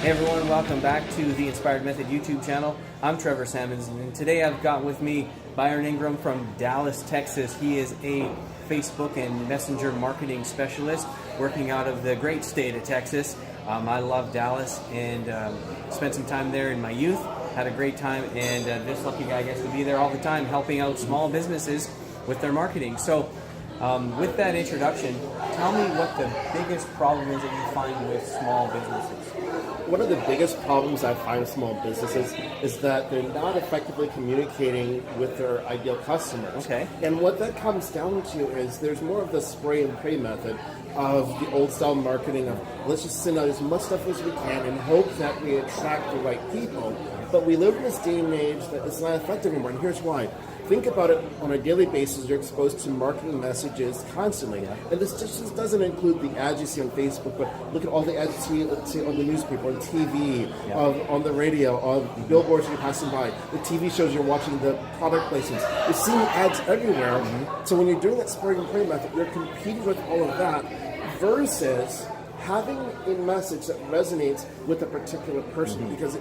Hey everyone, welcome back to the Inspired Method YouTube channel. I'm Trevor Samons, and today I've got with me Byron Ingram from Dallas, Texas. He is a Facebook and Messenger marketing specialist working out of the great state of Texas. I love Dallas and spent some time there in my youth. Had a great time, and this lucky guy gets to be there all the time helping out small businesses with their marketing. So with that introduction, tell me what the biggest problem is that you find with small businesses. One of the biggest problems I find with small businesses is that they're not effectively communicating with their ideal customers. Okay. And what that comes down to is there's more of the spray and pray method of the old style marketing of let's just send out as much stuff as we can and hope that we attract the right people. But we live in this day and age that it's not effective anymore, and here's why. Think about it on a daily basis. You're exposed to marketing messages constantly. And this just doesn't include the ads you see on Facebook, but look at all the ads you see on the newspaper, on TV, on the radio, on billboards you're passing by, the TV shows you're watching, the product placements. You're seeing ads everywhere. So when you're doing that spray and pray method, you're competing with all of that versus having a message that resonates with a particular person. Because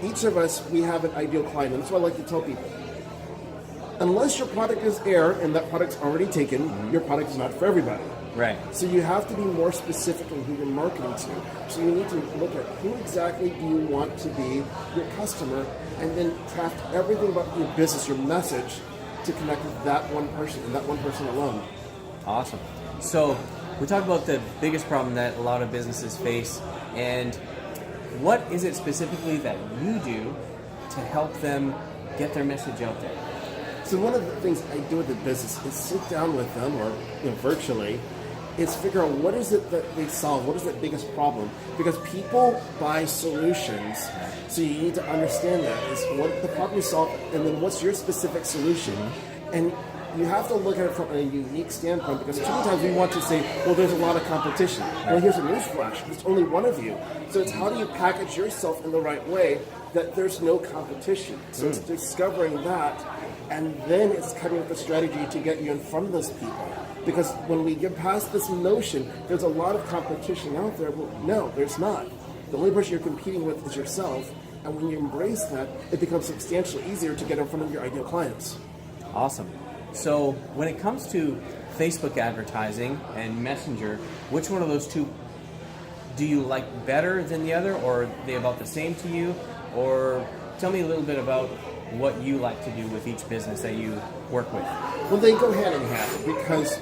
each of us, we have an ideal client. And that's what I like to tell people. Unless your product is air and that product's already taken, your product is not for everybody. Right. So you have to be more specific in who you're marketing to. So you need to look at who exactly do you want to be your customer, and then craft everything about your business, your message, to connect with that one person and that one person alone. Awesome. So we talked about the biggest problem that a lot of businesses face, and what is it specifically that you do to help them get their message out there? So one of the things I do with the business is sit down with them, or virtually, is figure out what is it that they solve, what is that biggest problem. Because people buy solutions, so you need to understand that is what the problem you solve, and then what's your specific solution. And you have to look at it from a unique standpoint, because too many times we want to say, well, there's a lot of competition. Well, here's a newsflash, there's only one of you. So it's how do you package yourself in the right way that there's no competition. So it's discovering that, and then it's coming up with a strategy to get you in front of those people. Because when we get past this notion, there's a lot of competition out there. Well, no, there's not. The only person you're competing with is yourself. And when you embrace that, it becomes substantially easier to get in front of your ideal clients. Awesome. So when it comes to Facebook advertising and Messenger, which one of those two do you like better than the other, or are they about the same to you? Or tell me a little bit about what you like to do with each business that you work with. Well, they go hand in hand, because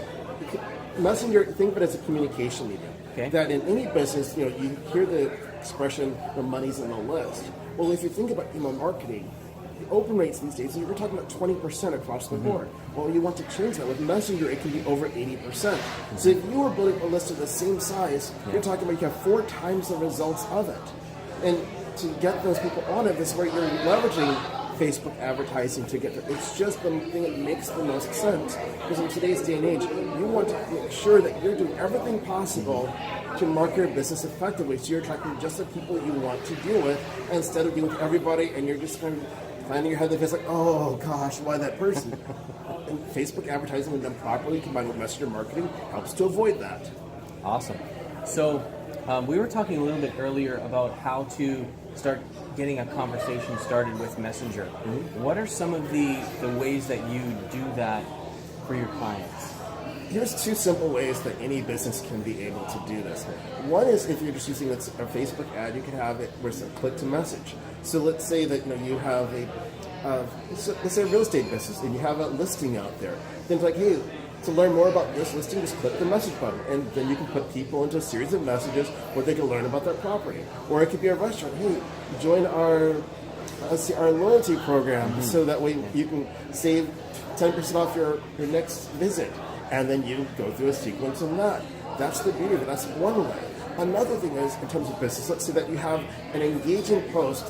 Messenger, think of it as a communication medium. Okay. That in any business, you hear the expression, the money's in the list. Well, if you think about email marketing, the open rates these days, you're talking about 20% across the board. Well, you want to change that. With Messenger, it can be over 80%. So if you were building a list of the same size, you're talking about you have 4 times the results of it. And to get those people on it, this is where you're leveraging Facebook advertising to get there. It's just the thing that makes the most sense, because in today's day and age, you want to make sure that you're doing everything possible to market your business effectively, so you're attracting just the people you want to deal with, instead of dealing with everybody and you're just kind of planning your head that feels like, oh gosh, why that person? And Facebook advertising, when done properly, combined with messenger marketing, helps to avoid that. Awesome. So we were talking a little bit earlier about how to start getting a conversation started with Messenger. What are some of the ways that you do that for your clients? Here's 2 simple ways that any business can be able to do this. One is if you're just using a Facebook ad, you can have it where it's a click to message. So let's say that you have let's say a real estate business, and you have a listing out there. Then it's like, hey, to learn more about this listing, just click the message button, and then you can put people into a series of messages where they can learn about their property. Or it could be a restaurant. Hey, join our loyalty program, so that way you can save 10% off your next visit. And then you go through a sequence of that. That's the beauty of it. That's one way. Another thing is, in terms of business, let's say that you have an engaging post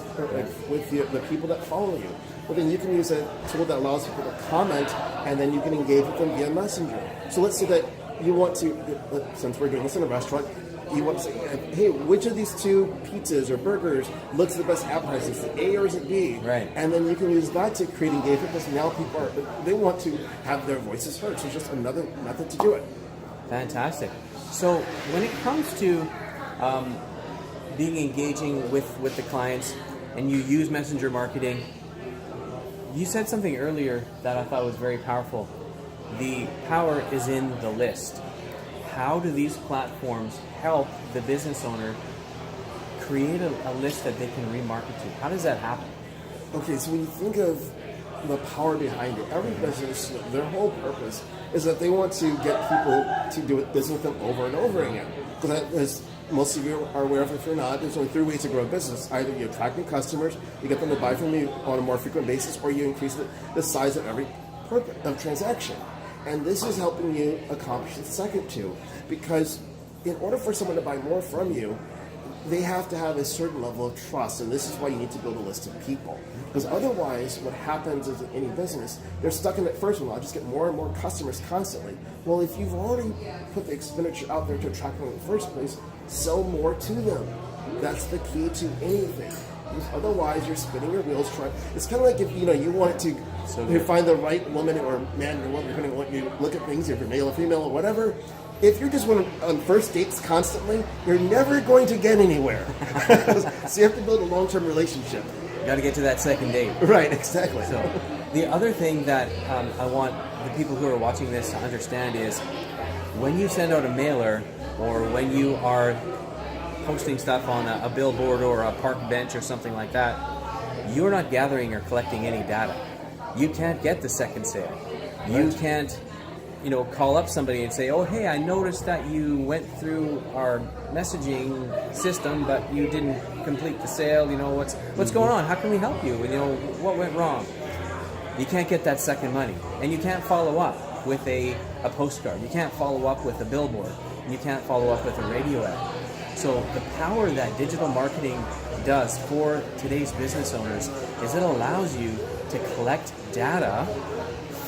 with the people that follow you. Well, then you can use a tool that allows people to comment, and then you can engage with them via Messenger. So let's say that you want to, since we're doing this in a restaurant, you want to say, hey, which of these 2 pizzas or burgers looks the best appetizer? Is it A or is it B? Right. And then you can use that to create engagement, because now people they want to have their voices heard. So it's just another method to do it. Fantastic. So when it comes to being engaging with the clients, and you use messenger marketing. You said something earlier that I thought was very powerful. The power is in the list. How do these platforms help the business owner create a list that they can remarket to? How does that happen? Okay, so when you think of the power behind it, every business, their whole purpose is that they want to get people to do business with them over and over again. Because as most of you are aware of, if you're not, there's only 3 ways to grow a business. Either you attract new customers, you get them to buy from you on a more frequent basis, or you increase the size of every transaction. And this is helping you accomplish the second two. Because in order for someone to buy more from you, they have to have a certain level of trust, and this is why you need to build a list of people. Because otherwise, what happens is in any business, they're stuck in that first one. I'll just get more and more customers constantly. Well, if you've already put the expenditure out there to attract them in the first place, sell more to them. That's the key to anything. Because otherwise, you're spinning your wheels trying. It's kind of like if you wanted to you find the right woman or man or woman, depending on what you look at things, if you're male or female or whatever. If you're just on first dates constantly, you're never going to get anywhere. So you have to build a long-term relationship. You got to get to that second date. Right, exactly. So the other thing that I want the people who are watching this to understand is when you send out a mailer or when you are posting stuff on a billboard or a park bench or something like that, you're not gathering or collecting any data. You can't get the second sale. You can't call up somebody and say, oh, hey, I noticed that you went through our messaging system, but you didn't complete the sale. What's going on? How can we help you? What went wrong? You can't get that second money. And you can't follow up with a postcard. You can't follow up with a billboard. You can't follow up with a radio ad. So the power that digital marketing does for today's business owners is it allows you to collect data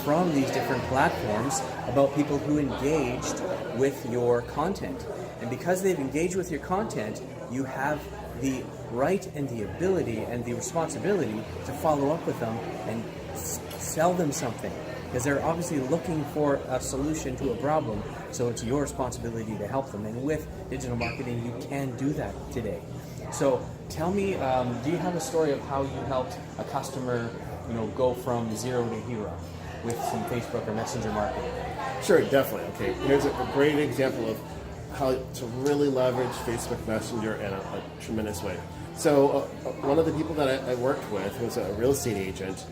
from these different platforms about people who engaged with your content. And because they've engaged with your content, you have the right and the ability and the responsibility to follow up with them and sell them something. Because they're obviously looking for a solution to a problem, so it's your responsibility to help them. And with digital marketing, you can do that today. So tell me, do you have a story of how you helped a customer go from zero to hero with some Facebook or Messenger marketing? Sure, definitely. Okay, here's a great example of how to really leverage Facebook Messenger in a tremendous way. So one of the people that I worked with was a real estate agent,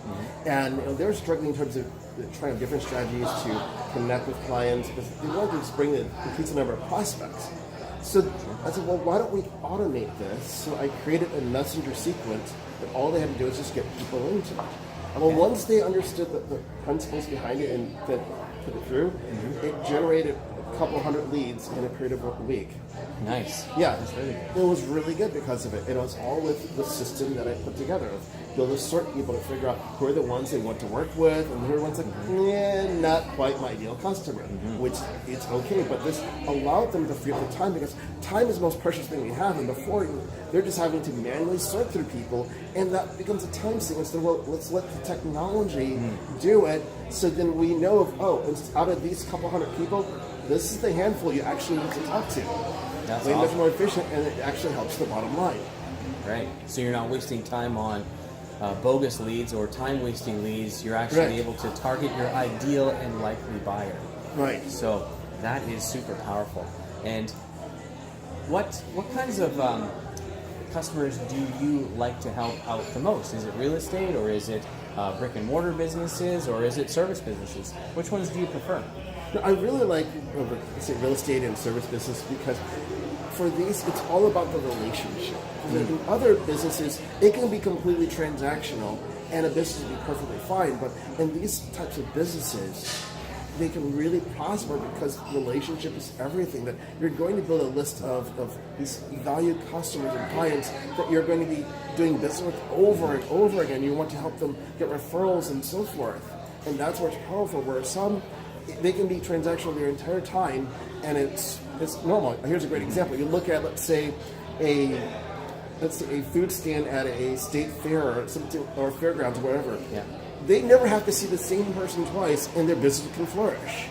and they were struggling in terms of trying different strategies to connect with clients because they wanted to just increase the number of prospects. So I said, well, why don't we automate this? So I created a messenger sequence that all they had to do is just get people into it. And well, once they understood the principles behind it and put it through, it generated a couple hundred leads in a period of a week. Nice. Yeah, that's really good. It was really good because of it. It was all with the system that I put together. Be able to sort people to figure out who are the ones they want to work with and who are the ones like, not quite my ideal customer, which it's okay. But this allowed them to free up the time because time is the most precious thing we have. And before, they're just having to manually sort through people, and that becomes a time sink. Instead, well, let's let the technology do it. So then we know out of these couple hundred people, this is the handful you actually need to talk to. That's way awesome. much more efficient, and it actually helps the bottom line. Right. So you're not wasting time on bogus leads or time-wasting leads. You're actually able to target your ideal and likely buyer. Right. So that is super powerful. And what kinds of customers do you like to help out the most? Is it real estate, or is it brick and mortar businesses, or is it service businesses? Which ones do you prefer? I really like real estate and service business because for these, it's all about the relationship. In other businesses, it can be completely transactional and a business will be perfectly fine. But in these types of businesses, they can really prosper because relationship is everything. That you're going to build a list of these valued customers and clients that you're going to be doing business with over and over again. You want to help them get referrals and so forth. And that's what's powerful, where some they can be transactional their entire time, and it's normal. Here's a great example. You look at, let's say a food stand at a state fair or something, or fairgrounds or whatever. Yeah. They never have to see the same person twice, and their business can flourish.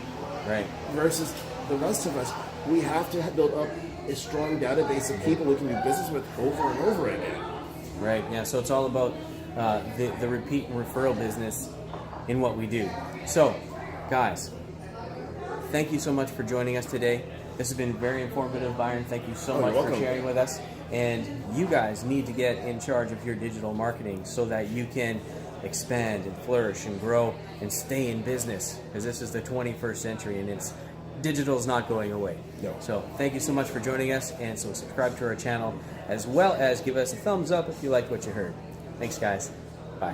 Right. Versus the rest of us, we have to build up a strong database of people we can do business with over and over again. Right, yeah, so it's all about the repeat and referral business in what we do. So, guys, thank you so much for joining us today. This has been very informative, Byron. Thank you so much for sharing with us. And you guys need to get in charge of your digital marketing so that you can expand and flourish and grow and stay in business, because this is the 21st century and digital is not going away. No. So thank you so much for joining us, and so subscribe to our channel, as well as give us a thumbs up if you liked what you heard. Thanks, guys. Bye.